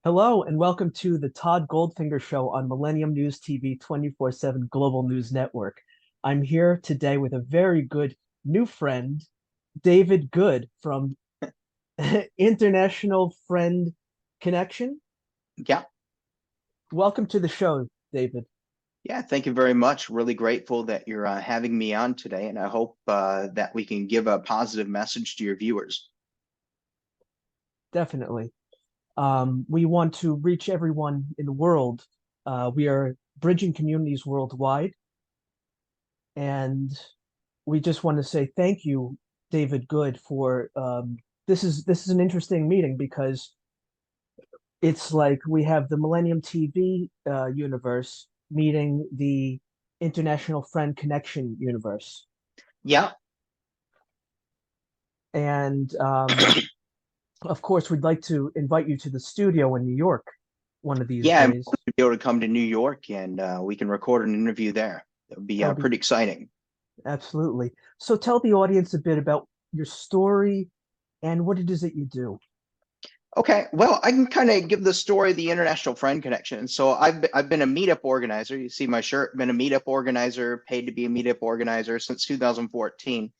Hello and welcome to the Todd Goldfinger Show on Millennium News TV 24/7 Global News Network. I'm here today with a very good new friend, David Good from International Friend Connection. Yeah, Welcome to the show, David. yeah. Thank you very much. Really grateful that you're having me on today, and I hope that we can give a positive message to your viewers. Definitely. We want to reach everyone in the world. We are bridging communities worldwide, and we just want to say thank you, David Good, for this is an interesting meeting because it's like we have the Millennium TV universe meeting the International Friend Connection universe, Yeah, and of course we'd like to invite you to the studio in New York one of these yeah. I'm days. hoping to be able to come to New York and we can record an interview there. That would be That would be pretty exciting. absolutely. So tell the audience a bit about your story and what it is that you do. Okay, well, I can kind of give the story of the International Friend Connection. So I've been a meetup organizer. You see my shirt. Been a meetup organizer, paid to be a meetup organizer since 2014.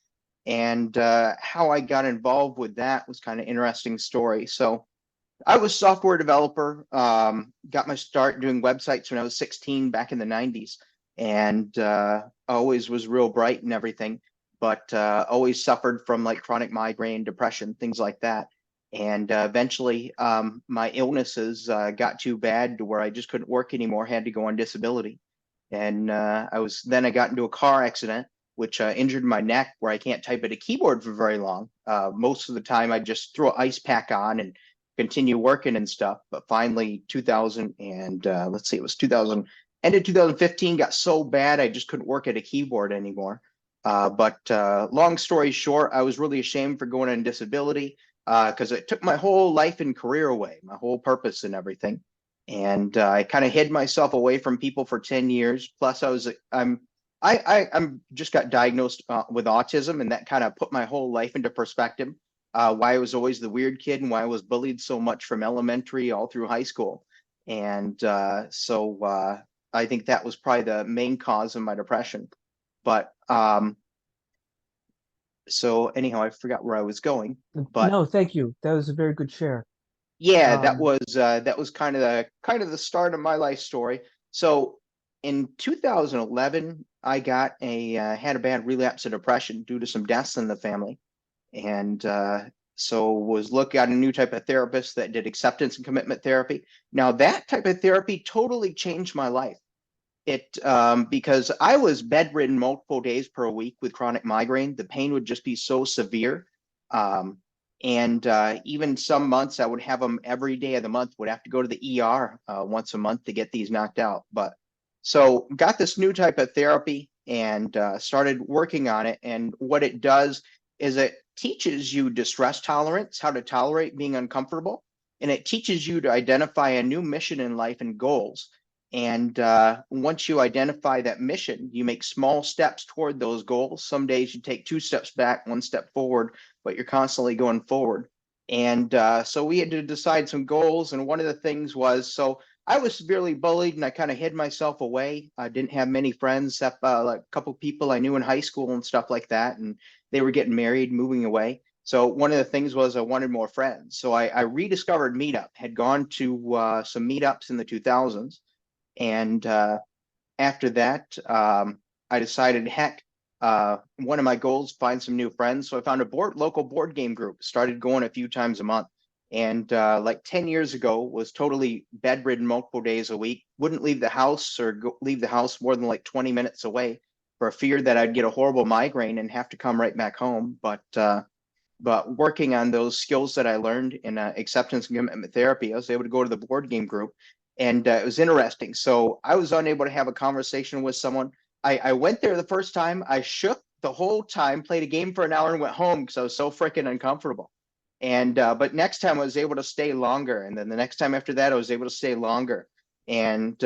And how I got involved with that was kind of interesting story. So I was software developer. Got my start doing websites when I was 16 back in the 90s, and always was real bright and everything, but always suffered from like chronic migraine, depression, things like that. And eventually, my illnesses got too bad to where I just couldn't work anymore. Had to go on disability, and I got into a car accident which injured my neck where I can't type at a keyboard for very long. Most of the time, I just throw an ice pack on and continue working and stuff. But finally, 2000 and let's see, it was 2000, ended 2015, got so bad I just couldn't work at a keyboard anymore. But long story short, I was really ashamed for going on disability because it took my whole life and career away, my whole purpose and everything. And I kind of hid myself away from people for 10 years. Plus, I'm just got diagnosed with autism, and that kind of put my whole life into perspective. Why I was always the weird kid and why I was bullied so much from elementary all through high school. And I think that was probably the main cause of my depression. But so anyhow, I forgot where I was going. But No, thank you. That was a very good share. yeah, Um, that was kind of the start of my life story. So in 2011, I got a had a bad relapse of depression due to some deaths in the family, and so was looking at a new type of therapist that did acceptance and commitment therapy. Now that type of therapy totally changed my life. It because I was bedridden multiple days per week with chronic migraine. The pain would just be so severe. Um, and even some months I would have them every day of the month, would have to go to the ER once a month to get these knocked out. But so got this new type of therapy and started working on it. And what it does is it teaches you distress tolerance, how to tolerate being uncomfortable. And it teaches you to identify a new mission in life and goals. And once you identify that mission, you make small steps toward those goals. Some days you take two steps back, one step forward, but you're constantly going forward. And so we had to decide some goals. And one of the things was so I was severely bullied and I kind of hid myself away. I didn't have many friends except like a couple people I knew in high school and stuff like that. And they were getting married, moving away. So one of the things was I wanted more friends. So I rediscovered Meetup, had gone to some meetups in the 2000s, and after that, I decided, heck, one of my goals, find some new friends. So I found a local board game group, started going a few times a month. And like 10 years ago, was totally bedridden multiple days a week, wouldn't leave the house or leave the house more than like 20 minutes away for fear that I'd get a horrible migraine and have to come right back home. But working on those skills that I learned in acceptance and commitment therapy, I was able to go to the board game group, and it was interesting. So I was unable to have a conversation with someone. I went there the first time. I shook the whole time, played a game for an hour, and went home because I was so freaking uncomfortable. And but next time I was able to stay longer, and then the next time after that I was able to stay longer. And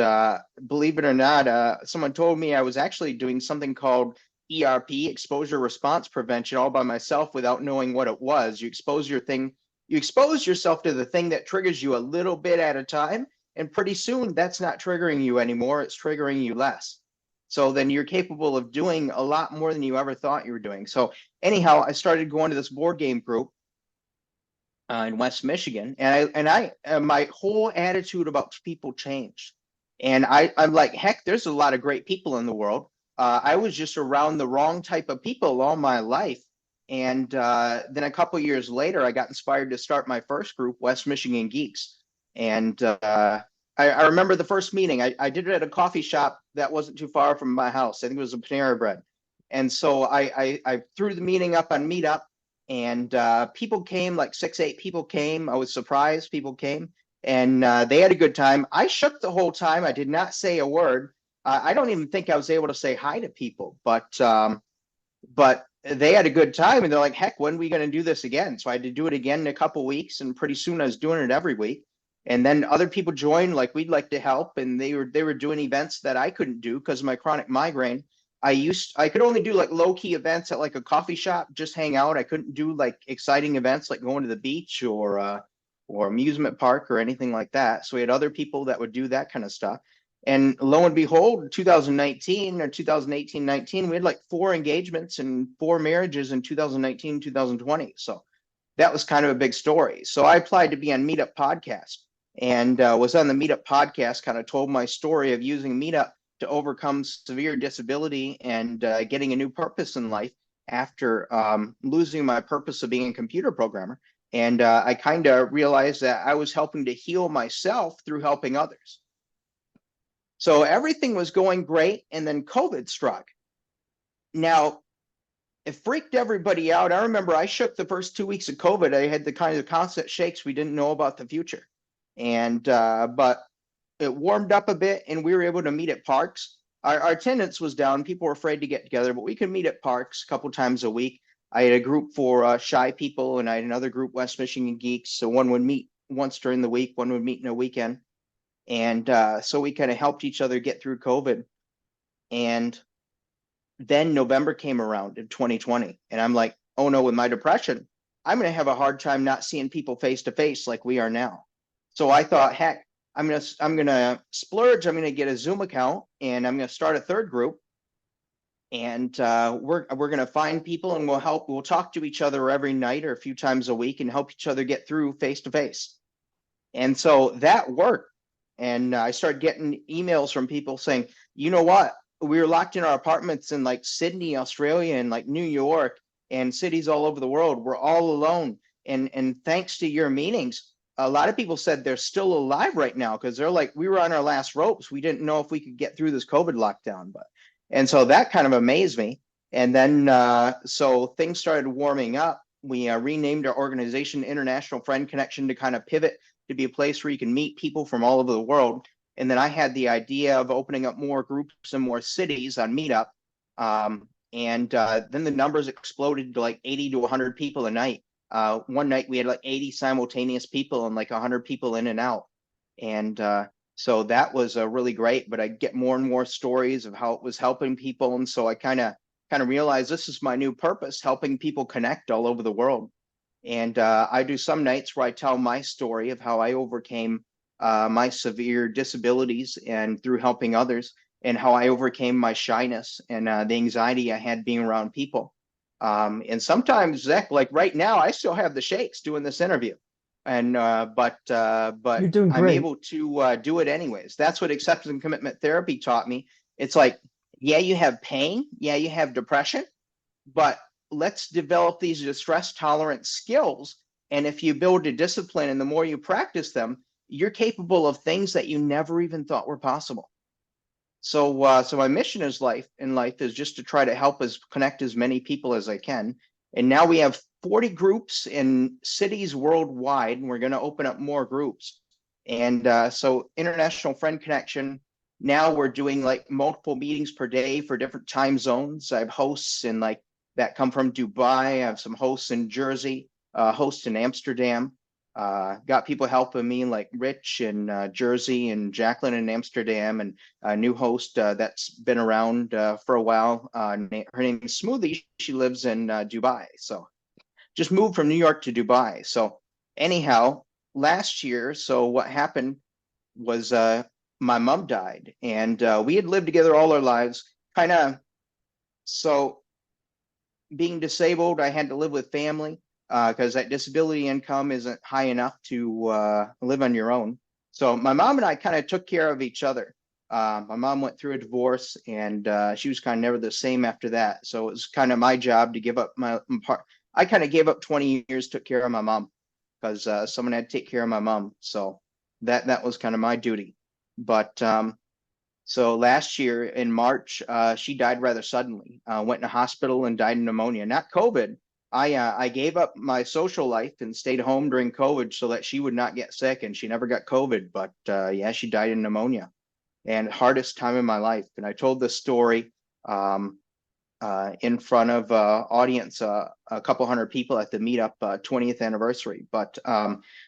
believe it or not, someone told me I was actually doing something called ERP, exposure response prevention, all by myself without knowing what it was. You expose your thing You expose yourself to the thing that triggers you a little bit at a time, and pretty soon that's not triggering you anymore. It's triggering you less. So then you're capable of doing a lot more than you ever thought you were doing. So anyhow, I started going to this board game group in West Michigan, and my whole attitude about people changed. And I'm like, heck, there's a lot of great people in the world. I was just around the wrong type of people all my life. And then a couple years later, I got inspired to start my first group, West Michigan Geeks. And I remember the first meeting. I did it at a coffee shop that wasn't too far from my house. I think it was a Panera Bread. And so I threw the meeting up on Meetup, and people came, like 6, 8 people came. I was surprised people came, and they had a good time. I shook the whole time. I did not say a word. I don't even think I was able to say hi to people, but they had a good time, and they're like, heck, when are we going to do this again? So I had to do it again in a couple weeks, and pretty soon I was doing it every week. And then other people joined, like, we'd like to help, and they were doing events that I couldn't do because of my chronic migraine. I could only do like low key events at like a coffee shop, just hang out. I couldn't do like exciting events like going to the beach or amusement park or anything like that. So we had other people that would do that kind of stuff. And lo and behold, 2019 or 2018, 19, we had like 4 engagements and 4 marriages in 2019, 2020. So that was kind of a big story. So I applied to be on Meetup podcast, and was on the Meetup podcast, kind of told my story of using Meetup to overcome severe disability and getting a new purpose in life after losing my purpose of being a computer programmer. And I kind of realized that I was helping to heal myself through helping others. So everything was going great, and then COVID struck. Now, it freaked everybody out. I remember I shook the first 2 weeks of COVID. I had the kind of constant shakes. We didn't know about the future. And but it warmed up a bit, and we were able to meet at parks. Our attendance was down. People were afraid to get together, but we could meet at parks a couple times a week. I had a group for shy people, and I had another group, West Michigan Geeks. So one would meet once during the week, one would meet in a weekend. And so we kind of helped each other get through COVID. And then November came around in 2020, and I'm like, oh no, with my depression, I'm going to have a hard time not seeing people face to face like we are now. So I thought, heck, I'm gonna splurge. I'm gonna get a Zoom account, and I'm gonna start a third group, and we're gonna find people, and we'll talk to each other every night or a few times a week and help each other get through face to face. And so that worked. And I started getting emails from people saying, you know what? We were locked in our apartments in like Sydney, Australia, and like New York and cities all over the world. We're all alone. And thanks to your meetings, a lot of people said they're still alive right now because they're like, we were on our last ropes. We didn't know if we could get through this COVID lockdown. And so that kind of amazed me. And then so things started warming up. We renamed our organization International Friend Connection to kind of pivot to be a place where you can meet people from all over the world. And then I had the idea of opening up more groups in more cities on Meetup. And then the numbers exploded to like 80 to 100 people a night. One night we had like 80 simultaneous people and like 100 people in and out. And so that was really great, but I get more and more stories of how it was helping people. And so I kind of realized this is my new purpose, helping people connect all over the world. And I do some nights where I tell my story of how I overcame my severe disabilities and through helping others, and how I overcame my shyness and the anxiety I had being around people. And sometimes, Zach, like right now, I still have the shakes doing this interview, and but You're doing I'm great. able to do it anyways. That's what acceptance and commitment therapy taught me. It's like, yeah, you have pain, yeah, you have depression, but let's develop these distress tolerant skills. And if you build a discipline and the more you practice them, you're capable of things that you never even thought were possible. So my mission is in life is just to try to help us connect as many people as I can. And now we have 40 groups in cities worldwide, and we're going to open up more groups. And so International Friend Connection, now we're doing like multiple meetings per day for different time zones. I have hosts in like that come from Dubai. I have some hosts in Jersey, hosts in Amsterdam. Got people helping me like Rich in Jersey and Jacqueline in Amsterdam, and a new host that's been around for a while. Her name is Smoothie. She lives in Dubai. So just moved from New York to Dubai. So anyhow, last year, so what happened was my mom died, and we had lived together all our lives, kind of. So being disabled, I had to live with family because that disability income isn't high enough to live on your own. So my mom and I kind of took care of each other. My mom went through a divorce, and she was kind of never the same after that. So it was kind of my job to give up my part. I kind of gave up 20 years, took care of my mom because someone had to take care of my mom. So that was kind of my duty. But so last year in March, she died rather suddenly. Went in a hospital and died of pneumonia. Not COVID. I gave up my social life and stayed home during COVID so that she would not get sick, and she never got COVID. But yeah, she died in pneumonia, and hardest time in my life. And I told this story um, in front of audience, a couple hundred people at the Meetup 20th anniversary. But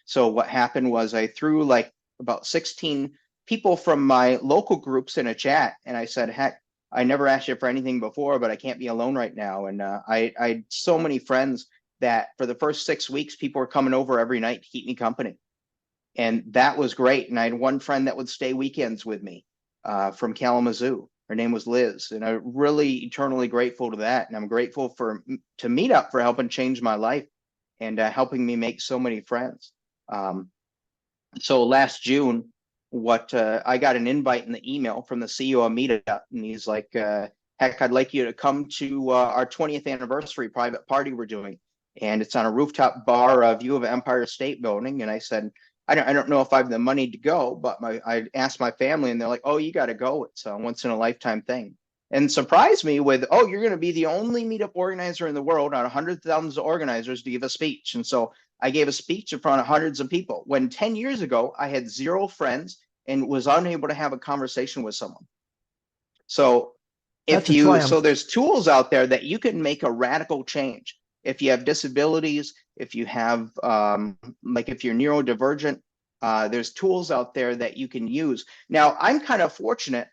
so what happened was I threw like about 16 people from my local groups in a chat, and I said, heck, I never asked you for anything before, but I can't be alone right now. And I had so many friends that for the first 6 weeks, people were coming over every night to keep me company. And that was great. And I had one friend that would stay weekends with me from Kalamazoo. Her name was Liz, and I'm really eternally grateful to that. And I'm grateful to Meetup for helping change my life and helping me make so many friends. So last June, what I got an invite in the email from the CEO of Meetup, and he's like, "Heck, I'd like you to come to our 20th anniversary private party we're doing, and it's on a rooftop bar, view of Empire State Building." And I said, I don't know if I have the money to go, but I asked my family, and they're like, "Oh, you got to go. It's a once in a lifetime thing." And surprised me with, "Oh, you're going to be the only Meetup organizer in the world out of hundreds of thousands of organizers to give a speech." And so I gave a speech in front of hundreds of people when 10 years ago I had zero friends and was unable to have a conversation with someone. So That's a triumph. so there's tools out there that you can make a radical change. If you have disabilities, if you have like if you're neurodivergent, there's tools out there that you can use. Now I'm kind of fortunate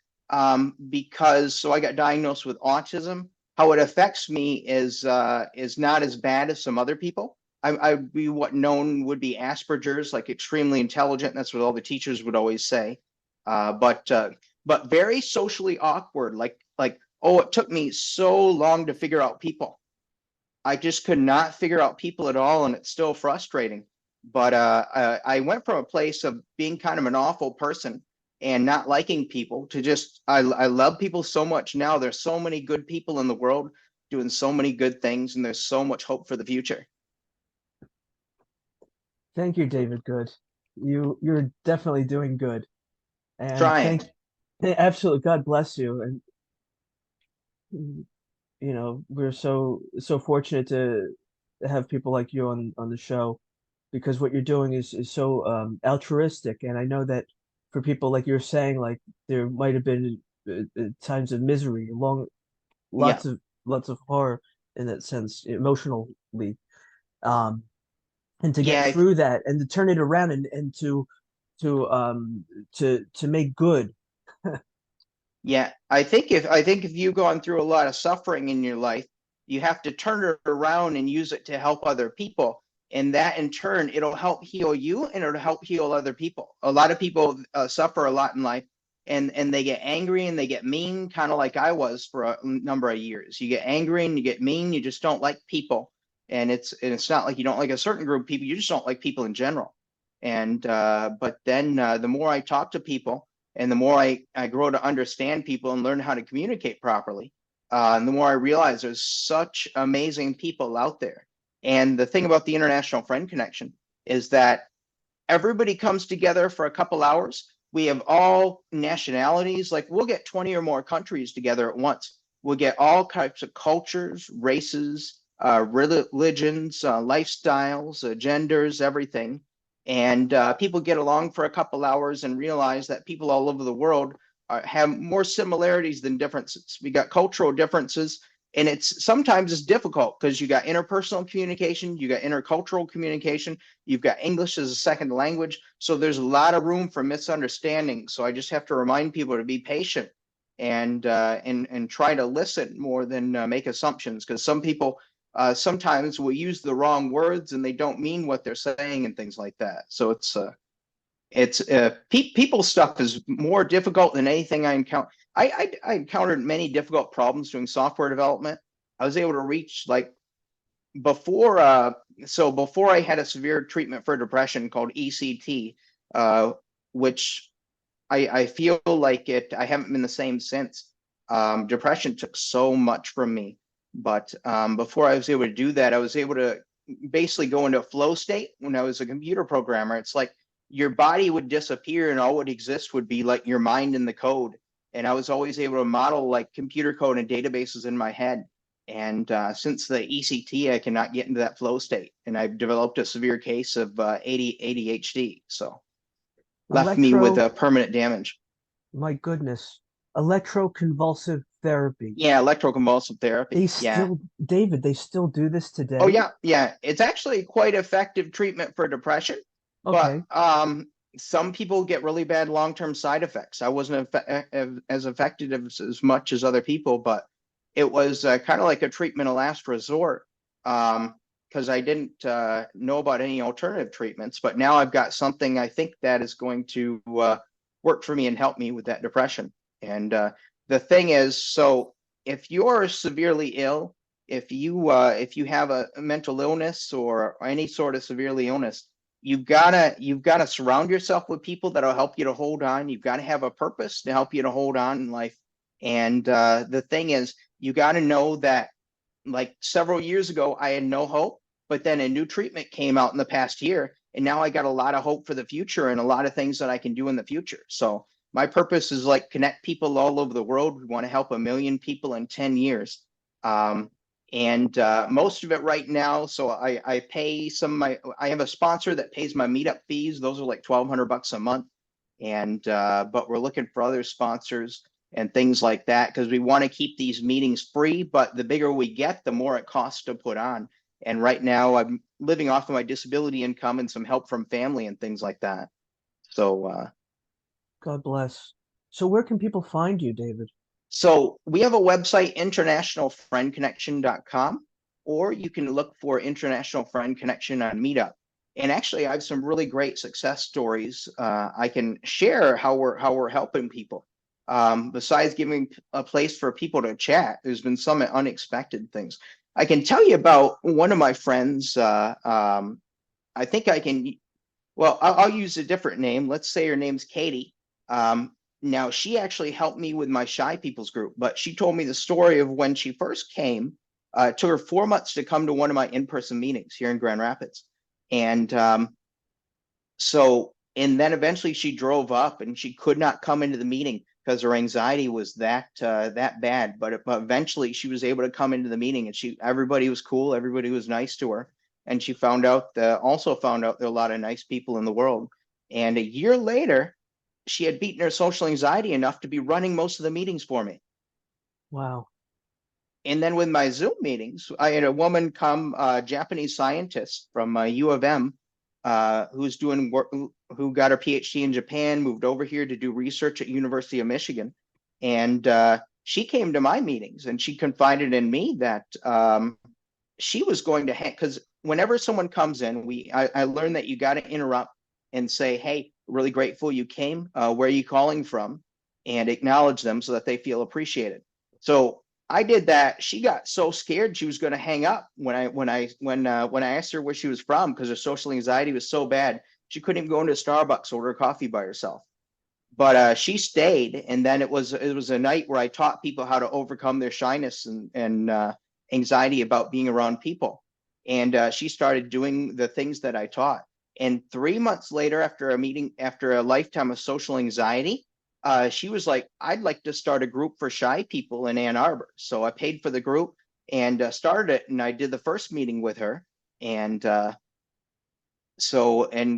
because so I got diagnosed with autism. How it affects me is not as bad as some other people. I'd be what known would be Asperger's, like extremely intelligent. That's what all the teachers would always say. But very socially awkward. Like oh, it took me so long to figure out people. I just could not figure out people at all, and it's still frustrating. But I went from a place of being kind of an awful person and not liking people to just I love people so much now. There's so many good people in the world doing so many good things, and there's so much hope for the future. Thank you, David Good. You're definitely doing good. And Trying. thank absolutely God bless you. And we're so fortunate to have people like you on the show because what you're doing is so altruistic. And I know that for people like you're saying, like there might have been times of misery, Yeah. lots of lots of horror in that sense, emotionally. Um, and to get Yeah. through that and to turn it around and to to make good. Yeah, I think if you've gone through a lot of suffering in your life, you have to turn it around and use it to help other people. And that in turn, it'll help heal you and it'll help heal other people. A lot of people suffer a lot in life and they get angry and they get mean, kind of like I was for a number of years. You get angry and you get mean, you just don't like people. And it's not like you don't like a certain group of people, you just don't like people in general. And but then the more I talk to people, and the more I grow to understand people and learn how to communicate properly, and the more I realize there's such amazing people out there. And the thing about the International Friend Connection is that everybody comes together for a couple hours. We have all nationalities, like we'll get 20 or more countries together at once. We'll get all types of cultures, races, religions, lifestyles, genders, everything. And people get along for a couple hours and realize that people all over the world have more similarities than differences. We got cultural differences, and it's sometimes it's difficult because you got interpersonal communication, you got intercultural communication, you've got English as a second language. So there's a lot of room for misunderstanding. So I just have to remind people to be patient and try to listen more than make assumptions. Because some people sometimes will use the wrong words and they don't mean what they're saying and things like that. So people stuff is more difficult than anything I encounter. I encountered many difficult problems doing software development. I was able to reach like before before I had a severe treatment for depression called ECT, which I feel like I haven't been the same since. Depression took so much from me, but before I was able to do that, I was able to basically go into a flow state when I was a computer programmer. It's like your body would disappear and all would exist would be like your mind and the code. And I was always able to model like computer code and databases in my head. And since the ECT, I cannot get into that flow state. And I've developed a severe case of ADHD. So left me with Electro, permanent damage. my goodness, electroconvulsive therapy. Yeah, electroconvulsive therapy. They Yeah. still, David, they still do this Oh today? yeah, yeah. It's actually quite effective treatment for depression, but Okay. some people get really bad long-term side effects. I wasn't as affected as much as other people, but it was kind of like a treatment of last resort. Because I didn't know about any alternative treatments, but now I've got something I think that is going to work for me and help me with that depression. And the thing is, so if you're severely ill, if you have a mental illness or any sort of severely illness, you've gotta surround yourself with people that'll help you to hold on. You've got to have a purpose to help you to hold on in life. And the thing is, you got to know that like several years ago, I had no hope, but then a new treatment came out in the past year, and now I got a lot of hope for the future and a lot of things that I can do in the future. So my purpose is like connect people all over the world. We want to help 1 million people in 10 years. Um, and most of it right now, so I pay some of I have a sponsor that pays my meetup fees. Those are like $1,200 a month. And but we're looking for other sponsors and things like that because we want to keep these meetings free, but the bigger we get, the more it costs to put on. And right now I'm living off of my disability income and some help from family and things like that. So God bless. So where can people find you, David? so we have a website, internationalfriendconnection.com, or you can look for International Friend Connection on Meetup. And actually, I have some really great success stories I can share how we're helping people. Besides giving a place for people to chat, there's been some unexpected things. I can tell you about one of my friends. I think I can. Well, I'll use a different name. Let's say her name's Katie. Now, she actually helped me with my Shy People's group, but she told me the story of when she first came. It took her 4 months to come to one of my in-person meetings here in Grand Rapids. And and then eventually she drove up and she could not come into the meeting because her anxiety was that bad. But eventually she was able to come into the meeting and everybody was cool, everybody was nice to her, and she also found out there are a lot of nice people in the world. And a year later, she had beaten her social anxiety enough to be running most of the meetings for me. Wow. And then with my Zoom meetings, I had a woman come, a Japanese scientist from U of M, who's doing work, who got her PhD in Japan, moved over here to do research at University of Michigan, and she came to my meetings and she confided in me that she was going to because whenever someone comes in, I learned that you got to interrupt and say, "Hey, really grateful you came. Where are you calling from?" And acknowledge them so that they feel appreciated. So I did that. She got so scared she was going to hang up when I asked her where she was from because her social anxiety was so bad she couldn't even go into Starbucks order coffee by herself. But she stayed, and then it was a night where I taught people how to overcome their shyness and anxiety about being around people. And she started doing the things that I taught. And 3 months later, after a lifetime of social anxiety, she was like, I'd like to start a group for shy people in Ann Arbor. So I paid for the group and started it. And I did the first meeting with her. And and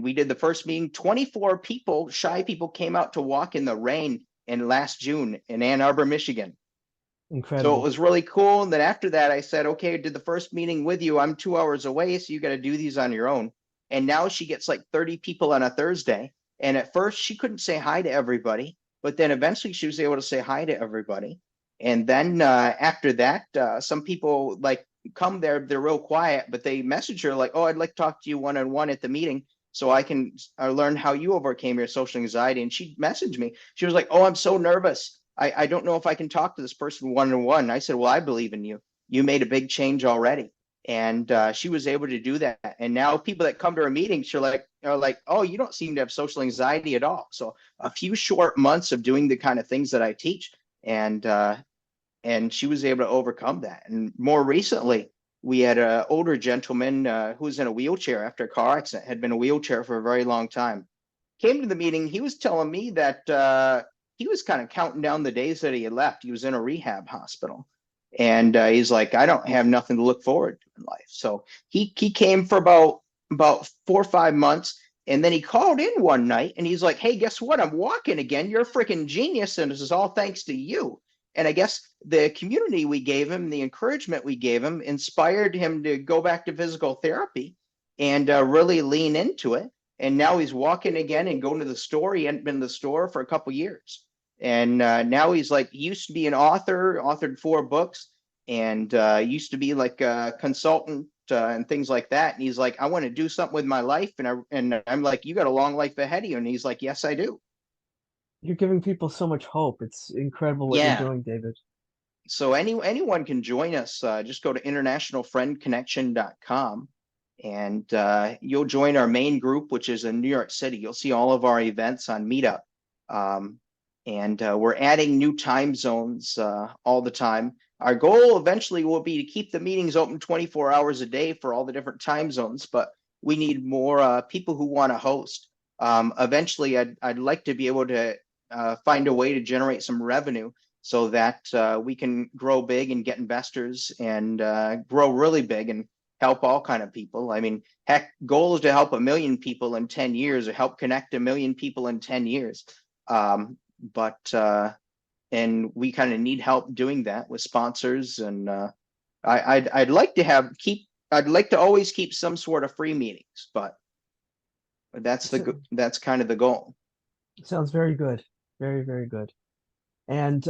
we did the first meeting. 24 people, shy people, came out to walk in the rain in last June in Ann Arbor, Michigan. So it Incredible. was really cool. And then after that, I said, okay, I did the first meeting with you. I'm 2 hours away, so you got to do these on your own. And now she gets like 30 people on a Thursday. And at first, she couldn't say hi to everybody, but then eventually she was able to say hi to everybody. And then after that, some people like come there, they're real quiet, but they message her like, oh, I'd like to talk to you one-on-one at the meeting so I can learn how you overcame your social anxiety. And she messaged me. She was like, oh, I'm so nervous. I don't know if I can talk to this person one-on-one. I said, well, I believe in you. You made a big change already. And she was able to do that. And now people that come to her meetings are like, oh, you don't seem to have social anxiety at all. So a few short months of doing the kind of things that I teach, and she was able to overcome that. And more recently, we had an older gentleman who was in a wheelchair after a car accident, had been in a wheelchair for a very long time. Came to the meeting. He was telling me that he was kind of counting down the days that he had left. He was in a rehab hospital. And he's like, I don't have nothing to look forward to in life. So he came for about 4 or 5 months. And then he called in one night and he's like, hey, guess what? I'm walking again. You're a freaking genius. And this is all thanks to you. And I guess the community we gave him, the encouragement we gave him, inspired him to go back to physical therapy and really lean into it. And now he's walking again and going to the store. He hadn't been to the store for a couple of years. And now he's like, he used to be an author, authored 4 books, and used to be like a consultant and things like that. And he's like, I want to do something with my life. And I'm like, you got a long life ahead of you. And he's like, yes, I do. You're giving people so much hope. It's incredible what you're Yeah. doing, David. So anyone can join us. Just go to internationalfriendconnection.com and you'll join our main group, which is in New York City. You'll see all of our events on Meetup. Um, and we're adding new time zones all the time. Our goal eventually will be to keep the meetings open 24 hours a day for all the different time zones, but we need more people who want to host. Eventually, I'd like to be able to find a way to generate some revenue so that we can grow big and get investors and grow really big and help all kind of people. I mean, heck, goal is to help 1 million people in 10 years or help connect 1 million people in 10 years. And we kind of need help doing that with sponsors. And I'd like to I'd like to always keep some sort of free meetings, but that's kind of the goal. Sounds very good. Very, very good. And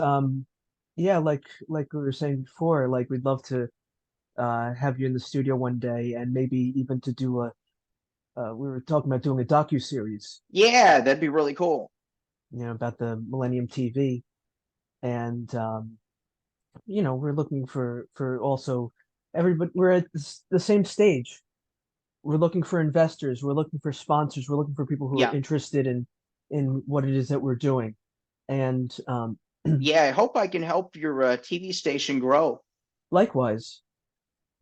yeah, like we were saying before, like we'd love to have you in the studio one day and maybe even to do a we were talking about doing a docu-series, Yeah, that'd be really cool. about the Millennium TV. And we're looking for also everybody. We're at the same stage. We're looking for investors, we're looking for sponsors, we're looking for people who are Yeah. interested in what it is that we're doing. And Yeah, I hope I can help your TV station grow likewise,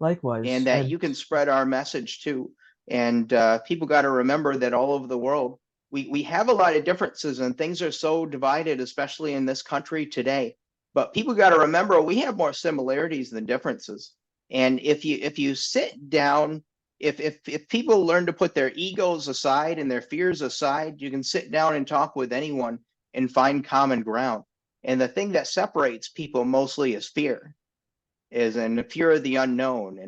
and likewise. that And you can spread our message too. And people got to remember that all over the world, we have a lot of differences and things are so divided, especially in this country today. But people got to remember we have more similarities than differences. And if you sit down, if people learn to put their egos aside and their fears aside, you can sit down and talk with anyone and find common ground. And the thing that separates people mostly is fear, is in the fear of the unknown.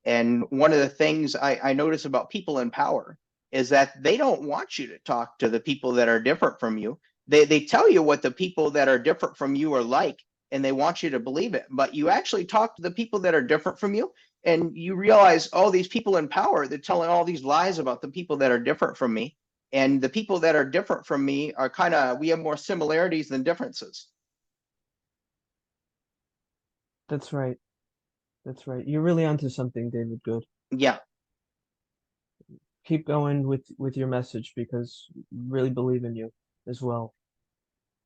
And one of the things I notice about people in power is that they don't want you to talk to the people that are different from you. They tell you what the people that are different from you are like, and they want you to believe it. But you actually talk to the people that are different from you, and you realize, oh, these people in power, they're telling all these lies about the people that are different from me. And the people that are different from me are we have more similarities than differences. that's right. That's right. You're really onto something, David. Good. Yeah. Keep going with your message because we really believe in you as well.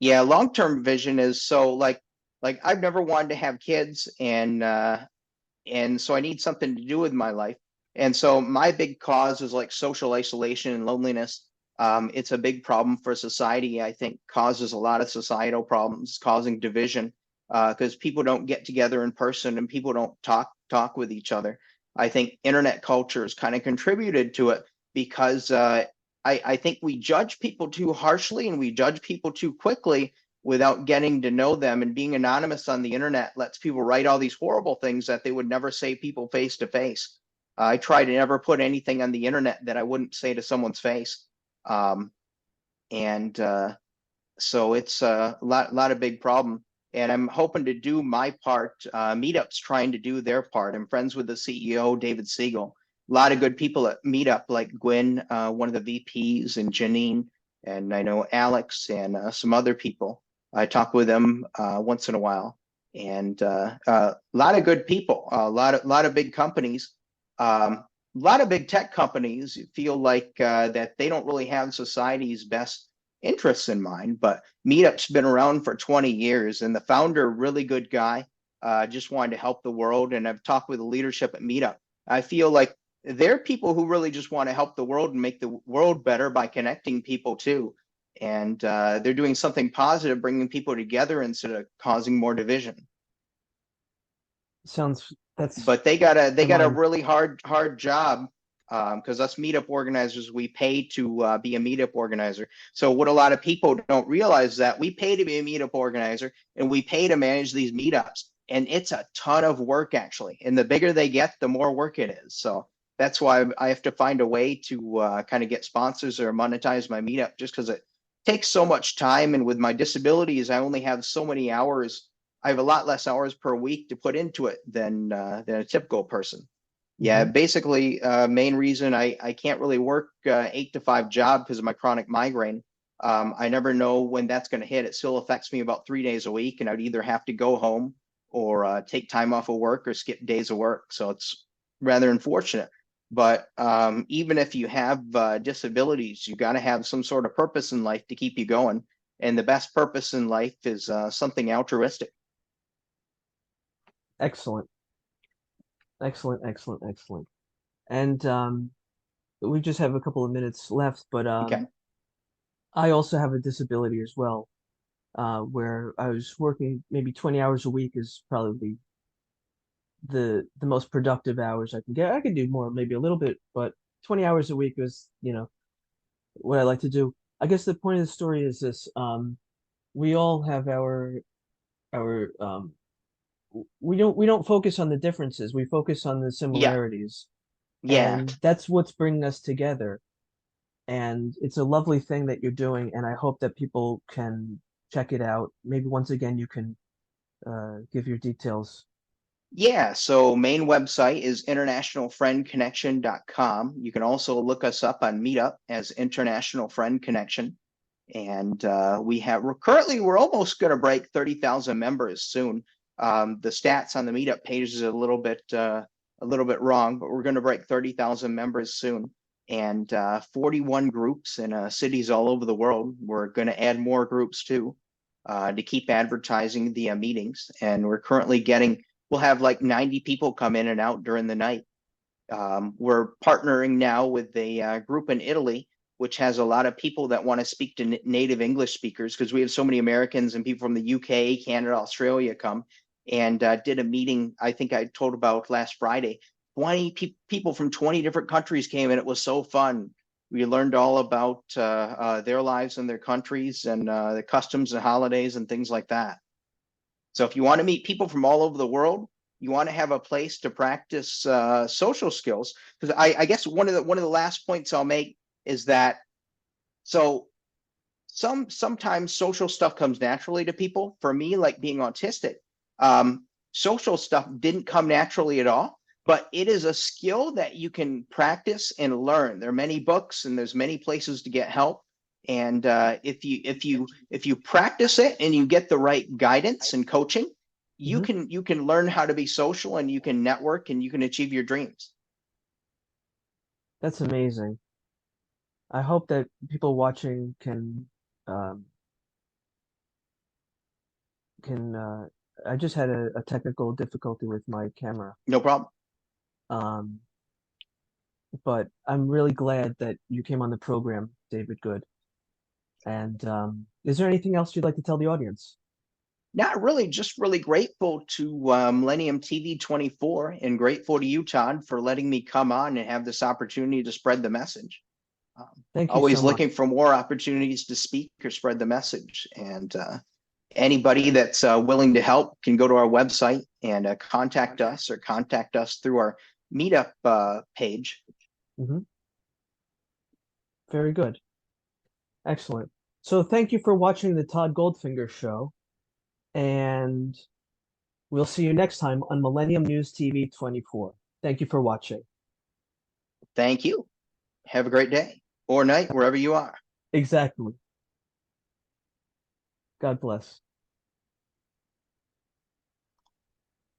Yeah, long-term vision is so like I've never wanted to have kids, and so I need something to do with my life. And so my big cause is like social isolation and loneliness. It's a big problem for society. I think causes a lot of societal problems, causing division, because people don't get together in person and people don't talk with each other. I think internet culture has kind of contributed to it because I think we judge people too harshly and we judge people too quickly without getting to know them. And being anonymous on the internet lets people write all these horrible things that they would never say people face to face. I try to never put anything on the internet that I wouldn't say to someone's face. Um, and So it's a lot of big problem. and I'm hoping to do my part. Meetup's trying to do their part. I'm friends with the CEO, David Siegel. A lot of good people at Meetup, like Gwen, one of the VPs, and Janine, and I know Alex and some other people. I talk with them once in a while, and a lot of good people, a lot of big companies. A lot of big tech companies feel like that they don't really have society's best interests in mind, but Meetup's been around for 20 years, and the founder, really good guy, just wanted to help the world. And I've talked with the leadership at Meetup. I feel like they're people who really just want to help the world and make the world better by connecting people too. And they're doing something positive, bringing people together instead of causing more division. Sounds that's But they got a aligned. really hard job, because us meetup organizers, we pay to be a meetup organizer. So what a lot of people don't realize, that we pay to be a meetup organizer and we pay to manage these meetups, and it's a ton of work actually. And the bigger they get, the more work it is. So that's why I have to find a way to kind of get sponsors or monetize my meetup, just because it takes so much time. And with my disabilities, I only have so many hours. I have a lot less hours per week to put into it than a typical person. Yeah, Hmm. basically, main reason I can't really work 8 to 5 job because of my chronic migraine. I never know when that's going to hit. It still affects me about 3 days a week, and I'd either have to go home or take time off of work or skip days of work. So it's rather unfortunate. But even if you have disabilities, you got to have some sort of purpose in life to keep you going. And the best purpose in life is something altruistic. Excellent, excellent, excellent, excellent. And we just have a couple of minutes left, but Okay. I also have a disability as well, where I was working maybe 20 hours a week is probably the most productive hours I can get. I can do more, maybe a little bit, but 20 hours a week is, what I like to do. I guess the point of the story is this: we all have our we don't focus on the differences. We focus on the Yeah. similarities, Yeah. and that's what's bringing us together. And it's a lovely thing that you're doing, and I hope that people can check it out. Maybe once again you can give your details. Yeah, so main website is internationalfriendconnection.com. You can also look us up on Meetup as International Friend Connection. And we're almost going to break 30,000 members soon. The stats on the Meetup page is a little bit wrong, but we're going to break 30,000 members soon. And 41 groups in cities all over the world. We're going to add more groups too, to keep advertising the meetings. And we'll have like 90 people come in and out during the night. We're partnering now with a group in Italy, which has a lot of people that want to speak to native English speakers, because we have so many Americans and people from the UK, Canada, Australia come, and did a meeting. I think I told about last Friday. 20 people from 20 different countries came, and it was so fun. We learned all about their lives and their countries, and the customs and holidays and things like that. So if you want to meet people from all over the world, you want to have a place to practice social skills. Because I guess one of the last points I'll make is that, so sometimes social stuff comes naturally to people. For me, like being autistic, social stuff didn't come naturally at all. But it is a skill that you can practice and learn. There are many books and there's many places to get help. And if you practice it and you get the right guidance and coaching, you Hmm. can you can learn how to be social, and you can network, and you can achieve your dreams. That's amazing. I hope that people watching um, can. I just had a technical difficulty with my camera, No problem. um, but I'm really glad that you came on the program, David Good. And is there anything else you'd like to tell the audience? Not really, just really grateful to Millennium TV 24, and grateful to you, Todd, for letting me come on and have this opportunity to spread the message. Thank you so Always much. looking for more opportunities to speak or spread the message. And anybody that's willing to help can go to our website and contact us, or contact us through our Meetup page. Hmm. Very good. Excellent. So thank you for watching the Todd Goldfinger show. and we'll see you next time on Millennium News TV 24. Thank you for watching. Thank you. Have a great day or night, wherever you are. Exactly. God bless.